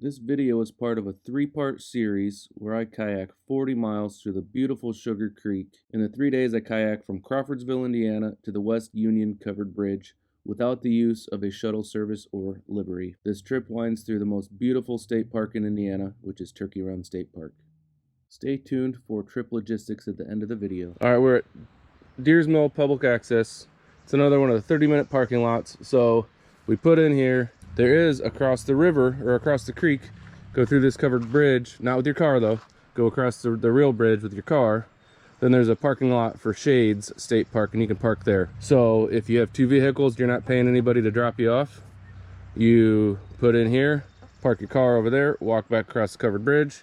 This video is part of a 3-part series where I kayak 40 miles through the beautiful Sugar Creek. In the 3 days I kayaked from Crawfordsville, Indiana to the West Union Covered Bridge without the use of a shuttle service or livery. This trip winds through the most beautiful state park in Indiana, which is Turkey Run State Park. Stay tuned for trip logistics at the end of the video. Alright, we're at Deers Mill Public Access. It's another one of the 30-minute parking lots. So we put in here. There is across the river, or across the creek, go through this covered bridge, not with your car though, go across the real bridge with your car. Then there's a parking lot for Shades State Park, and you can park there. So if you have 2 vehicles, you're not paying anybody to drop you off. You put in here, park your car over there, walk back across the covered bridge,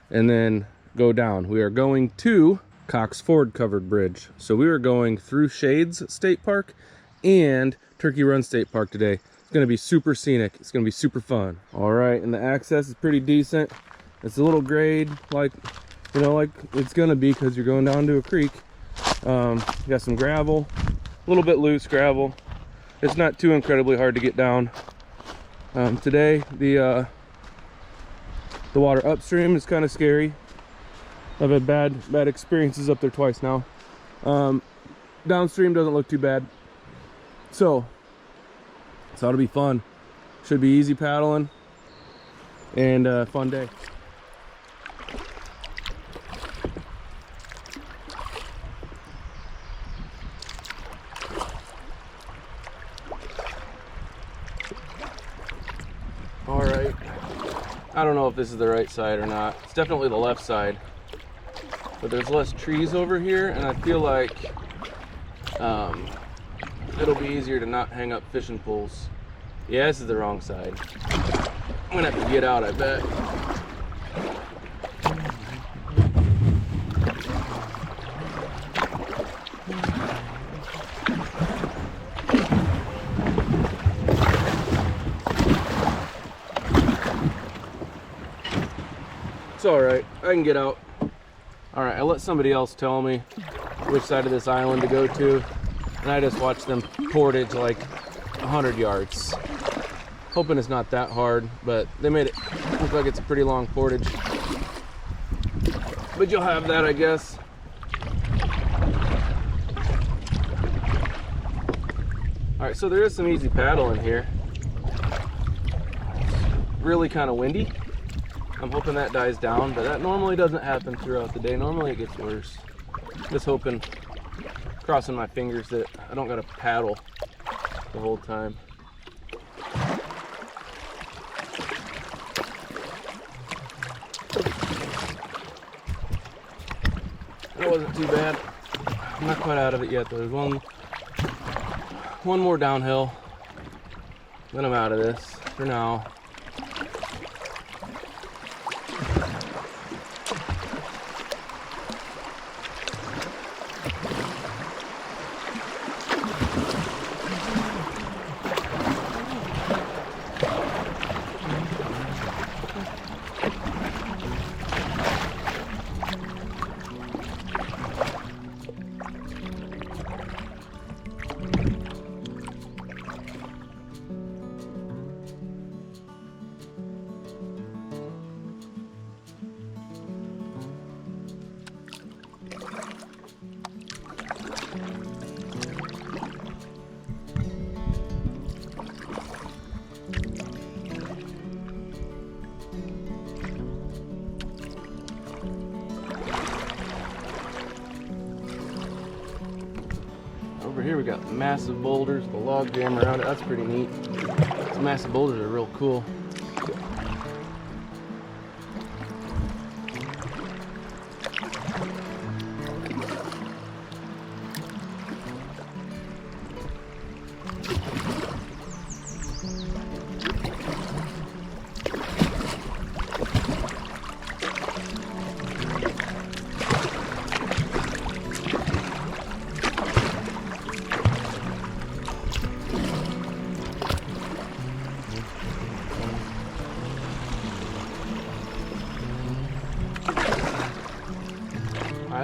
and then go down. We are going to Cox Ford Covered Bridge. So we are going through Shades State Park and Turkey Run State Park today. It's gonna be super scenic. It's gonna be super fun. All right, and the access is pretty decent. It's a little grade, like it's gonna be because you're going down to a creek. You got some gravel, a little bit loose gravel. It's not too incredibly hard to get down. Today, the water upstream is kind of scary. I've had bad experiences up there twice now. Downstream doesn't look too bad. So it ought to be fun. Should be easy paddling and a fun day. All right, I don't know if this is the right side or not. It's definitely the left side, but there's less trees over here, and I feel like it'll be easier to not hang up fishing poles. Yeah, this is the wrong side. I'm gonna have to get out, I bet. It's all right, I can get out. All right, I let somebody else tell me which side of this island to go to, and I just watched them portage like 100 yards. Hoping it's not that hard, but they made it look like it's a pretty long portage. But you'll have that, I guess. All right, so there is some easy paddle in here. Really kind of windy. I'm hoping that dies down, but that normally doesn't happen throughout the day. Normally it gets worse. Just hoping, crossing my fingers that I don't gotta paddle the whole time. That wasn't too bad. I'm not quite out of it yet. There's one more downhill, then I'm out of this for now. Over here we got massive boulders with a log jam around it. That's pretty neat. These massive boulders are real cool.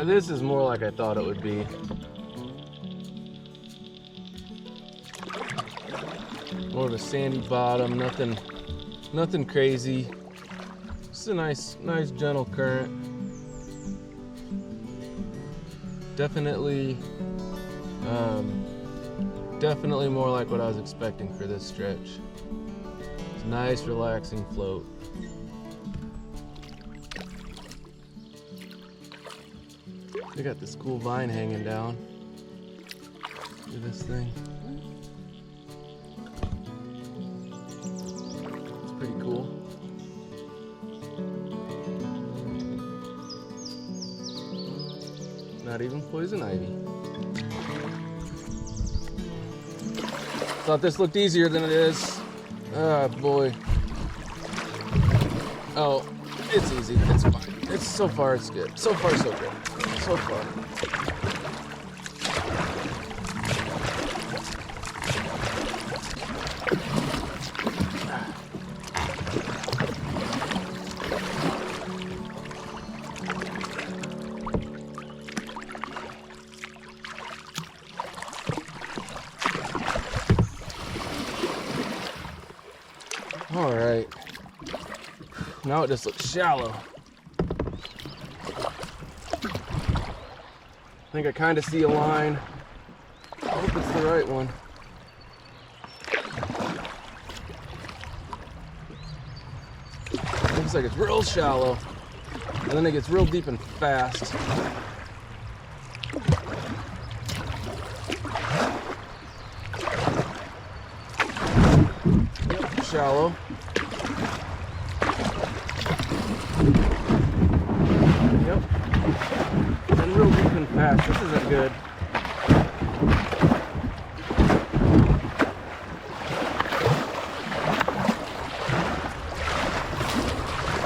This is more like I thought it would be. More of a sandy bottom, nothing crazy. Just a nice gentle current. Definitely more like what I was expecting for this stretch. It's a nice, relaxing float. They got this cool vine hanging down. Look at this thing. It's pretty cool. Not even poison ivy. Thought this looked easier than it is. Ah, boy. Oh, it's easy. It's fine. It's so far it's good. So far so good. So far. All right. Now it just looks shallow. I think I kind of see a line. I hope it's the right one. Looks like it's real shallow, and then it gets real deep and fast. Yep, shallow. Yep. And real deep and fast. This isn't good.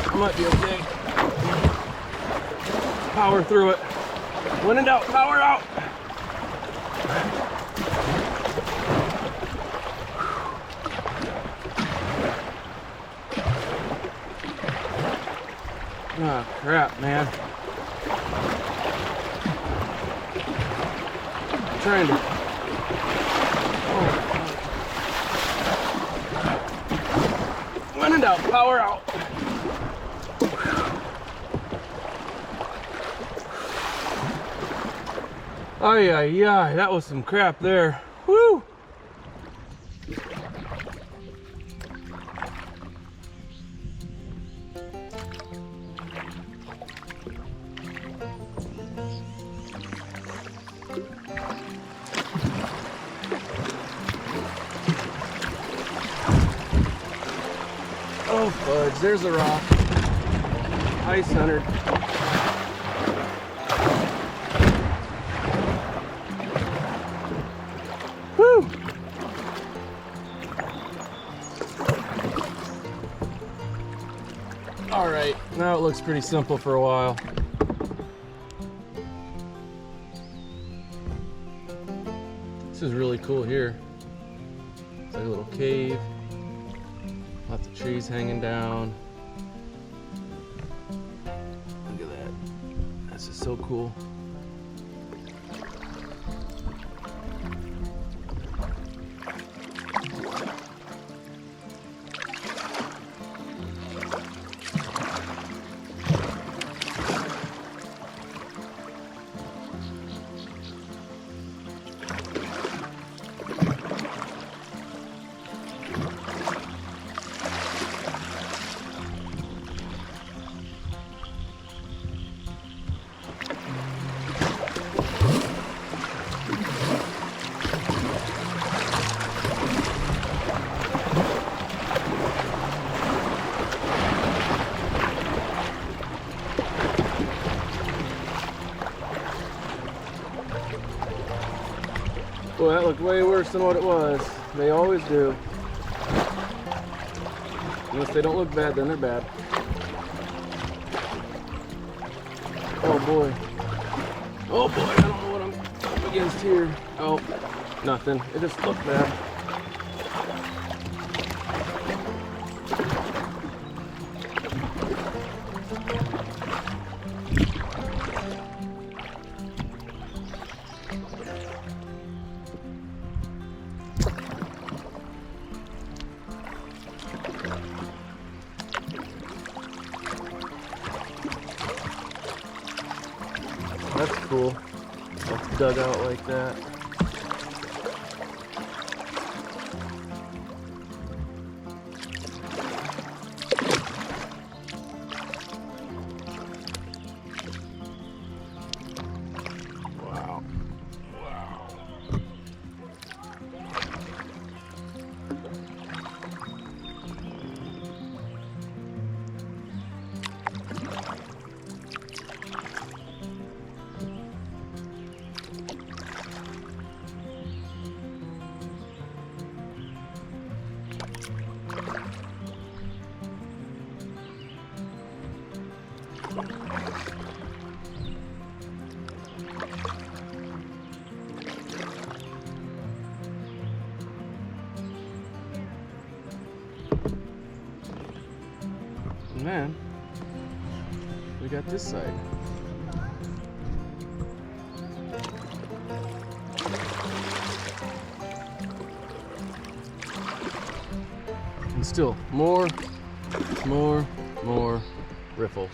I might be okay. Power through it. When in doubt, power out. Oh crap, man. I'm trying to. Oh. When in doubt, power out. Ay, ay, ay, that was some crap there. Woo! Oh, fudge, there's a rock. Ice centered. Woo! All right, now it looks pretty simple for a while. This is really cool here. It's like a little cave. Lots of trees hanging down. Look at that. That's just so cool. Boy, that looked way worse than what it was. They always do. Unless they don't look bad, then they're bad. Oh boy. Oh boy, I don't know what I'm up against here. Oh, nothing. It just looked bad. That's cool. It's dug out like that. Wow. Wow. Man, we got this side. And still more riffles.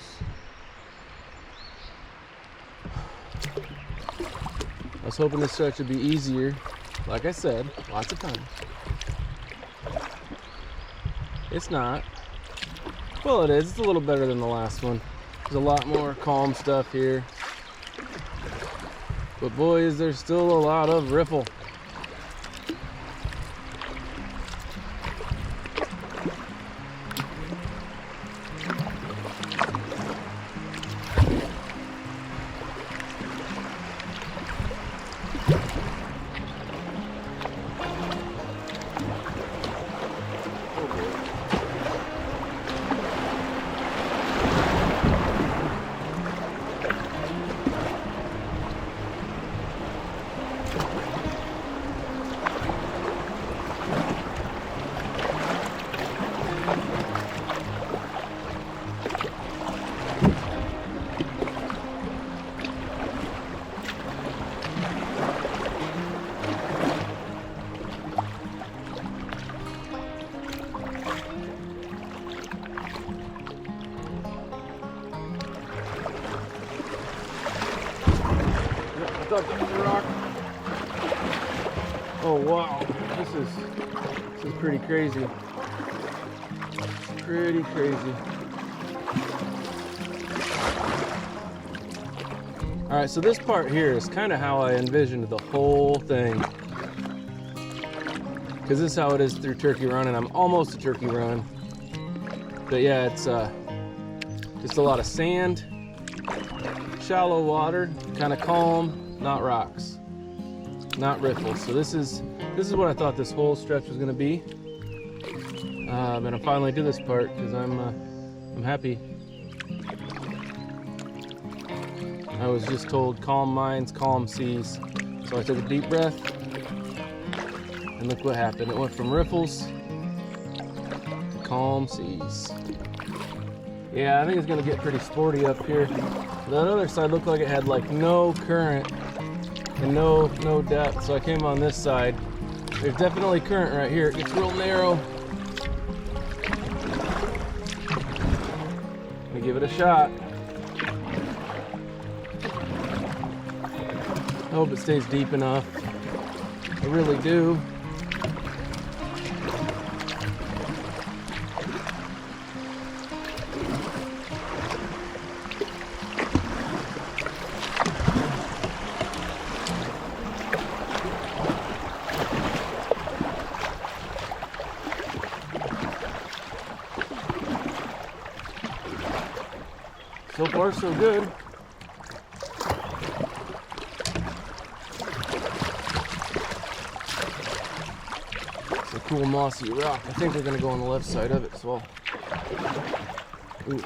I was hoping this stretch would be easier. Like I said, lots of time. It's not. Well, it is. It's a little better than the last one. There's a lot more calm stuff here. But boy, is there still a lot of riffle. Rock. Oh wow, this is pretty crazy. Pretty crazy. All right, so this part here is kind of how I envisioned the whole thing, because this is how it is through Turkey Run, and I'm almost to Turkey Run. But yeah, it's just a lot of sand, shallow water, kind of calm. Not rocks, not riffles. So this is what I thought this whole stretch was going to be, and I finally did this part because I'm happy. I was just told calm minds, calm seas. So I took a deep breath, and look what happened. It went from riffles to calm seas. Yeah, I think it's going to get pretty sporty up here. That other side looked like it had like no current and no depth, so I came on this side. There's definitely current right here. It gets real narrow. Let me give it a shot. I hope it stays deep enough. I really do. So far, so good. It's a cool mossy rock. I think we're gonna go on the left side of it, so ooh.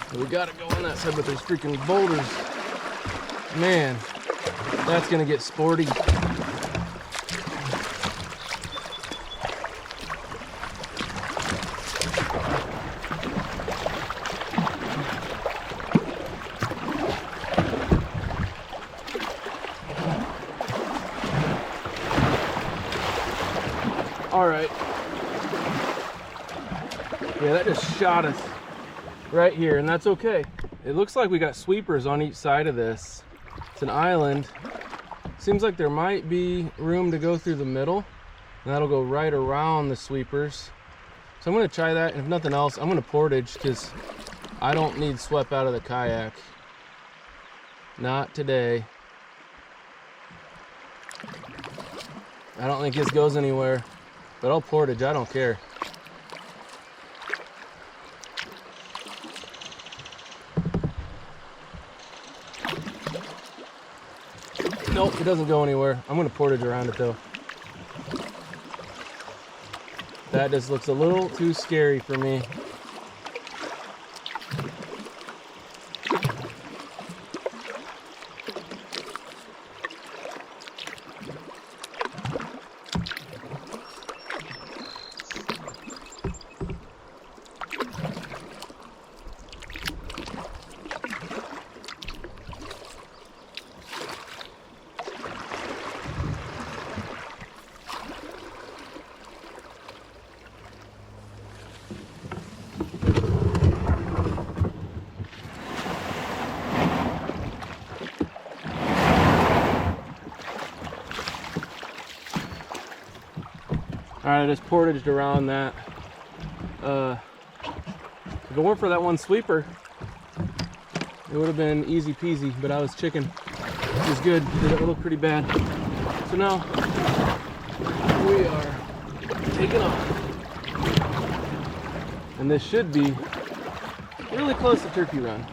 So we gotta go on that side, but there's freaking boulders. Man, that's gonna get sporty. All right. Yeah, that just shot us right here, and that's okay. It looks like we got sweepers on each side of this. It's an island. Seems like there might be room to go through the middle, and that'll go right around the sweepers. So I'm gonna try that, and if nothing else, I'm gonna portage, because I don't need swept out of the kayak. Not today. I don't think this goes anywhere, but I'll portage, I don't care. Nope, it doesn't go anywhere. I'm gonna portage around it though. That just looks a little too scary for me. Alright, I just portaged around that. If it weren't for that one sweeper, it would have been easy peasy, but I was chicken. It was good, it looked pretty bad. So now, we are taking off. And this should be really close to Turkey Run.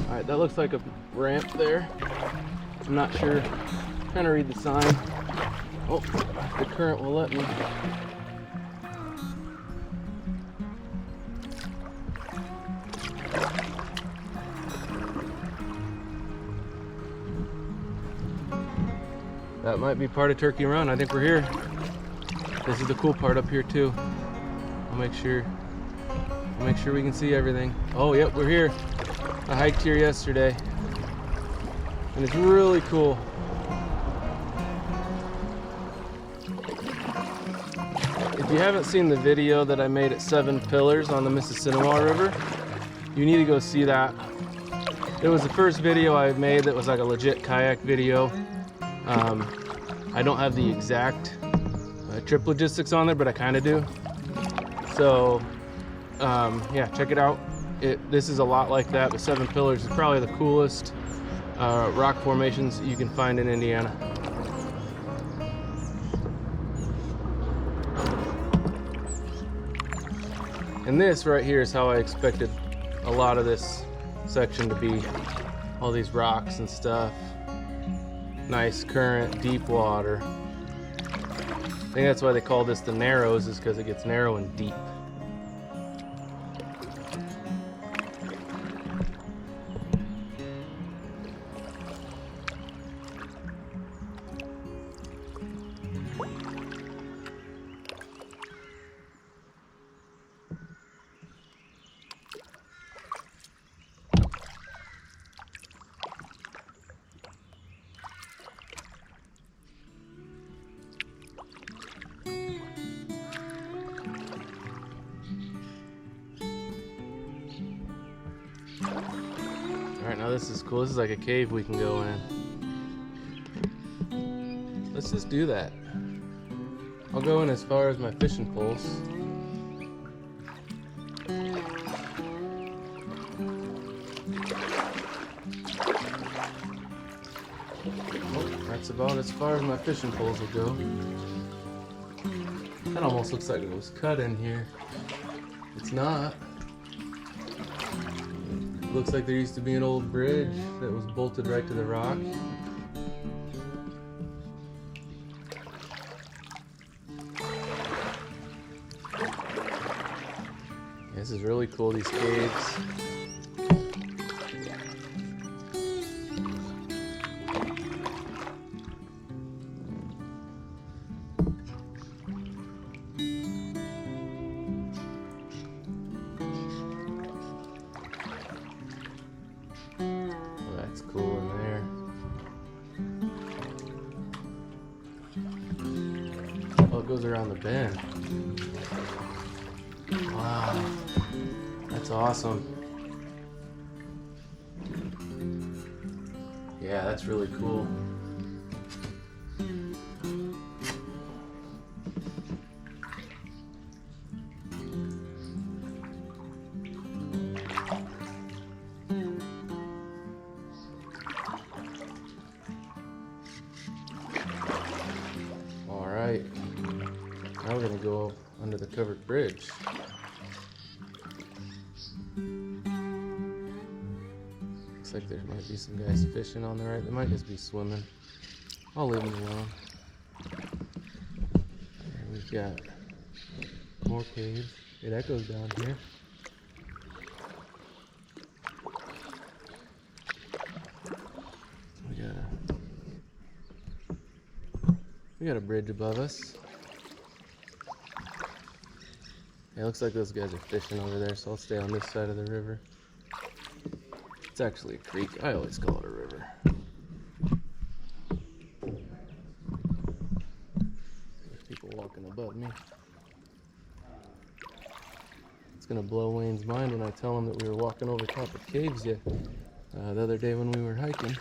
Alright, that looks like a ramp there. I'm not sure. I'm trying to read the sign. Oh, the current will let me. That might be part of Turkey Run. I think we're here. This is the cool part up here too. I'll make sure we can see everything. Oh, yep, we're here. I hiked here yesterday, and it's really cool. If you haven't seen the video that I made at 7 Pillars on the Mississippi River, you need to go see that. It was the first video I made that was like a legit kayak video. I don't have the exact trip logistics on there, but I kind of do. So yeah, check it out. This is a lot like that, but 7 Pillars is probably the coolest rock formations you can find in Indiana. And this right here is how I expected a lot of this section to be. All these rocks and stuff. Nice current, deep water. I think that's why they call this the Narrows, is because it gets narrow and deep. Alright, now this is cool. This is like a cave we can go in. Let's just do that. I'll go in as far as my fishing poles. Oh, that's about as far as my fishing poles will go. That almost looks like it was cut in here. It's not. Looks like there used to be an old bridge that was bolted right to the rock. This is really cool, these caves. Cool in there. Oh, it goes around the bend. Wow, that's awesome. Yeah, that's really cool. All right, now we're gonna go under the covered bridge. Looks like there might be some guys fishing on the right. They might just be swimming. I'll leave them alone. And we've got more caves. Hey, that goes down here. We got a bridge above us. Yeah, it looks like those guys are fishing over there, so I'll stay on this side of the river. It's actually a creek. I always call it a river. There's people walking above me. It's gonna blow Wayne's mind when I tell him that we were walking over top of caves the other day when we were hiking.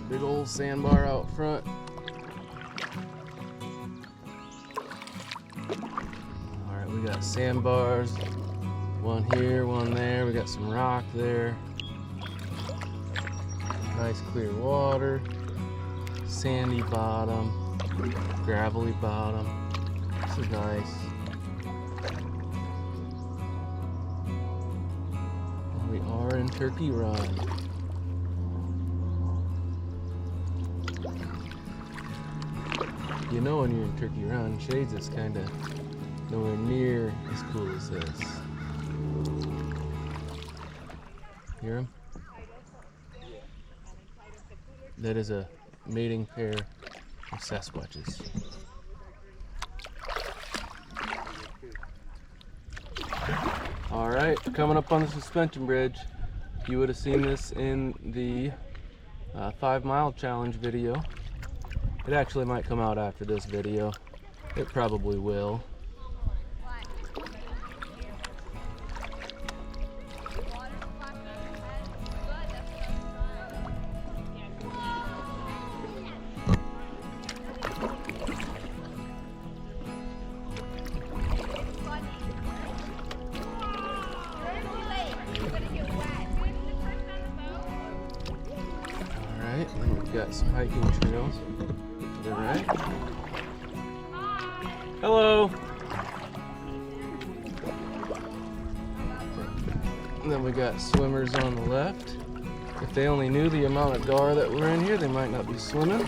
Big old sandbar out front. Alright, we got sandbars. One here, one there. We got some rock there. Nice clear water. Sandy bottom. Gravelly bottom. This is nice. And we are in Turkey Run. You know when you're in Turkey Run, Shades is kind of nowhere near as cool as this. Hear him? That is a mating pair of Sasquatches. Alright, coming up on the suspension bridge. You would have seen this in the 5-mile challenge video. It actually might come out after this video. It probably will. Alright, and we've got some hiking trails. To the right. Hello. And then we got swimmers on the left. If they only knew the amount of gar that were in here, they might not be swimming.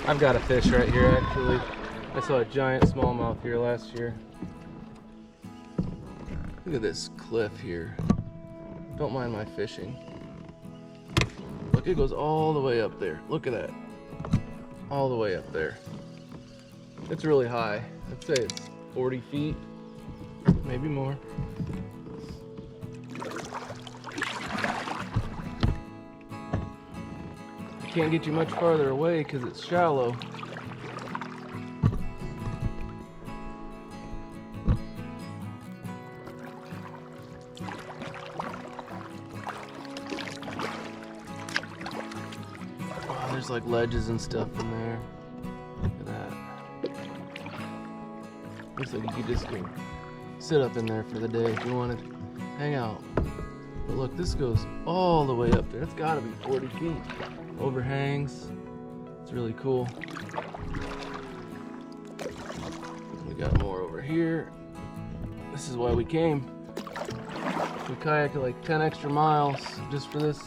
I've got a fish right here actually. I saw a giant smallmouth here last year. Look at this cliff here. Don't mind my fishing. Look, it goes all the way up there. Look at that. All the way up there. It's really high. I'd say it's 40 feet, maybe more. I can't get you much farther away because it's shallow. There's like ledges and stuff in there. Look at that. Looks like you could just go sit up in there for the day if you wanted to hang out. But look, this goes all the way up there. It's gotta be 40 feet. Overhangs. It's really cool. We got more over here. This is why we came. We kayaked like 10 extra miles just for this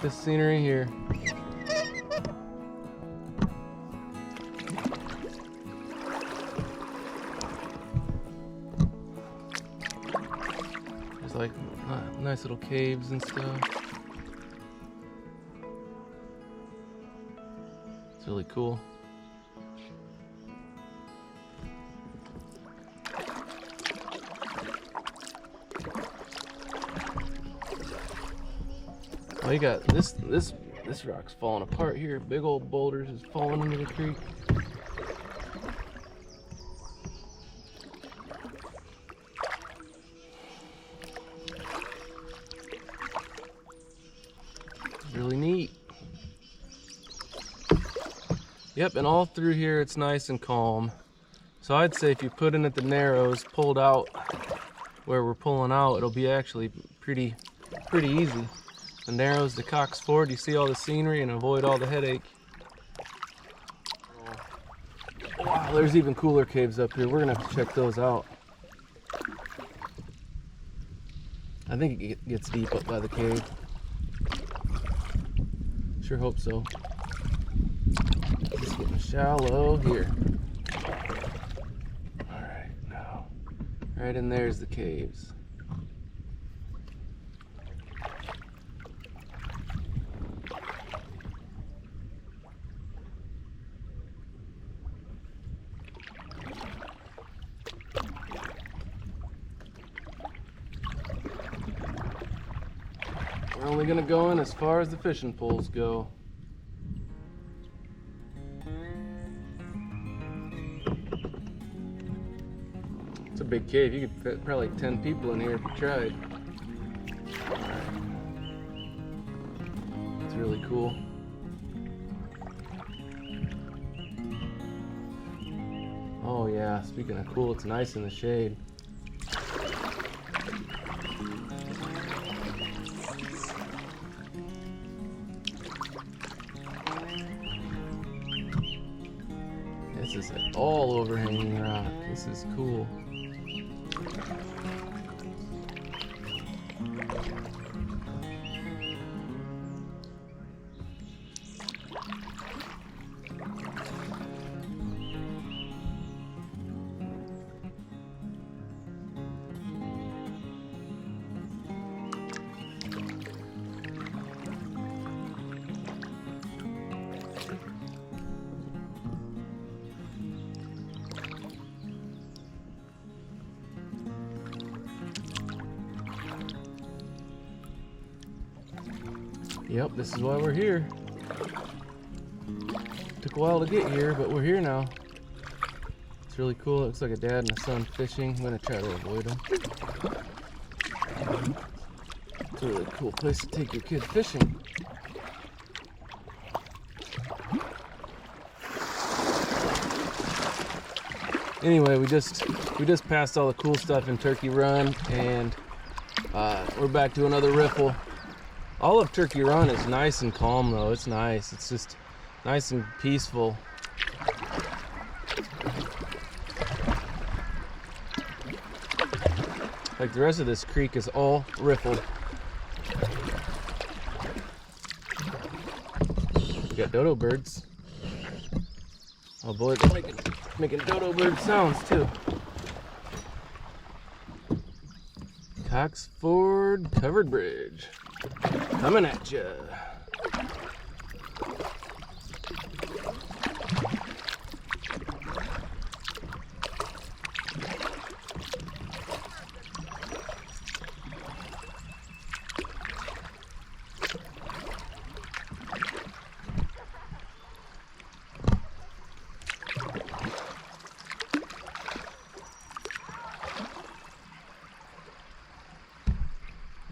scenery here. Nice little caves and stuff. It's really cool. Oh, you got this rock's falling apart here. Big old boulders is falling into the creek. Really neat. Yep, and all through here it's nice and calm. So I'd say if you put in at the narrows, pulled out where we're pulling out, it'll be actually pretty easy. The narrows to Cox Ford, you see all the scenery and avoid all the headache. Wow, there's even cooler caves up here. We're gonna have to check those out. I think it gets deep up by the cave. Sure hope so. It's getting shallow here. Alright, now, right in there's the caves. We're only gonna go in as far as the fishing poles go. It's a big cave. You could fit probably 10 people in here if you tried. Alright. It's really cool. Oh yeah, speaking of cool, it's nice in the shade. This is an all overhanging rock. This is cool. Yep, this is why we're here. Took a while to get here, but we're here now. It's really cool. It looks like a dad and a son fishing. I'm gonna try to avoid them. It's a really cool place to take your kid fishing. Anyway, we just passed all the cool stuff in Turkey Run, and we're back to another riffle. All of Turkey Run is nice and calm though. It's nice. It's just nice and peaceful. Like the rest of this creek is all riffled. We got dodo birds. Oh boy, they're making dodo bird sounds too. Cox Ford Covered Bridge. Coming at ya.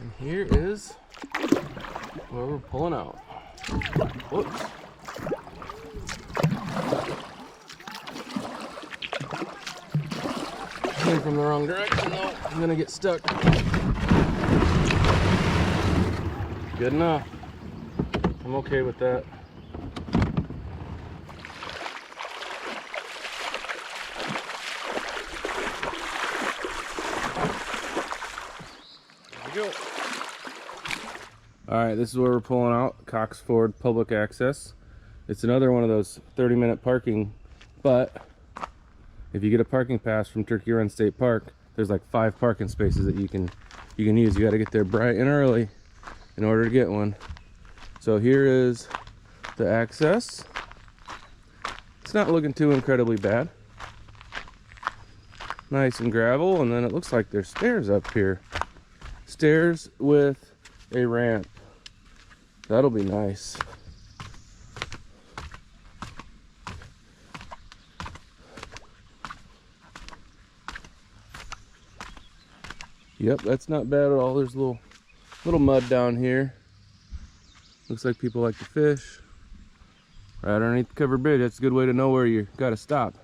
And here is where we're pulling out. Whoops. Came from the wrong direction though. I'm gonna get stuck. Good enough. I'm okay with that. There we go. Alright, this is where we're pulling out, Cox Ford Public Access. It's another one of those 30-minute parking, but if you get a parking pass from Turkey Run State Park, there's like 5 parking spaces that you can you can use. You got to get there bright and early in order to get one. So here is the access. It's not looking too incredibly bad. Nice and gravel, and then it looks like there's stairs up here. Stairs with a ramp. That'll be nice. Yep, that's not bad at all. There's a little mud down here. Looks like people like to fish. Right underneath the covered bridge. That's a good way to know where you gotta stop.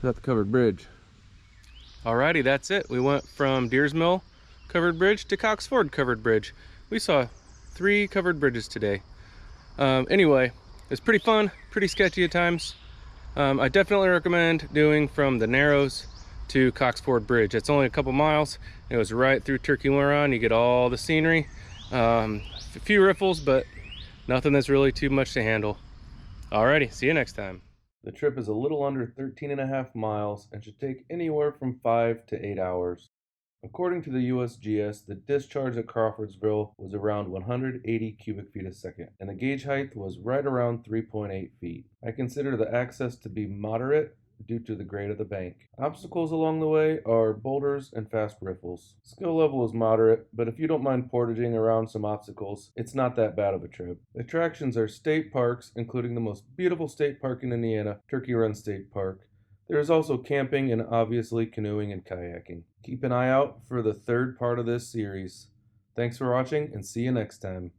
Without the covered bridge. Alrighty, that's it. We went from Deers Mill covered bridge to Cox Ford covered bridge. We saw 3 covered bridges today. Anyway, it's pretty fun, pretty sketchy at times. I definitely recommend doing from the Narrows to Cox Ford Bridge. It's only a couple miles. It goes right through Turkey Luron. You get all the scenery. A few riffles, but nothing that's really too much to handle. Alrighty, see you next time. The trip is a little under 13.5 miles and should take anywhere from 5 to 8 hours. According to the USGS, the discharge at Crawfordsville was around 180 cubic feet a second, and the gauge height was right around 3.8 feet. I consider the access to be moderate due to the grade of the bank. Obstacles along the way are boulders and fast riffles. Skill level is moderate, but if you don't mind portaging around some obstacles, it's not that bad of a trip. Attractions are state parks, including the most beautiful state park in Indiana, Turkey Run State Park. There is also camping and obviously canoeing and kayaking. Keep an eye out for the third part of this series. Thanks for watching and see you next time.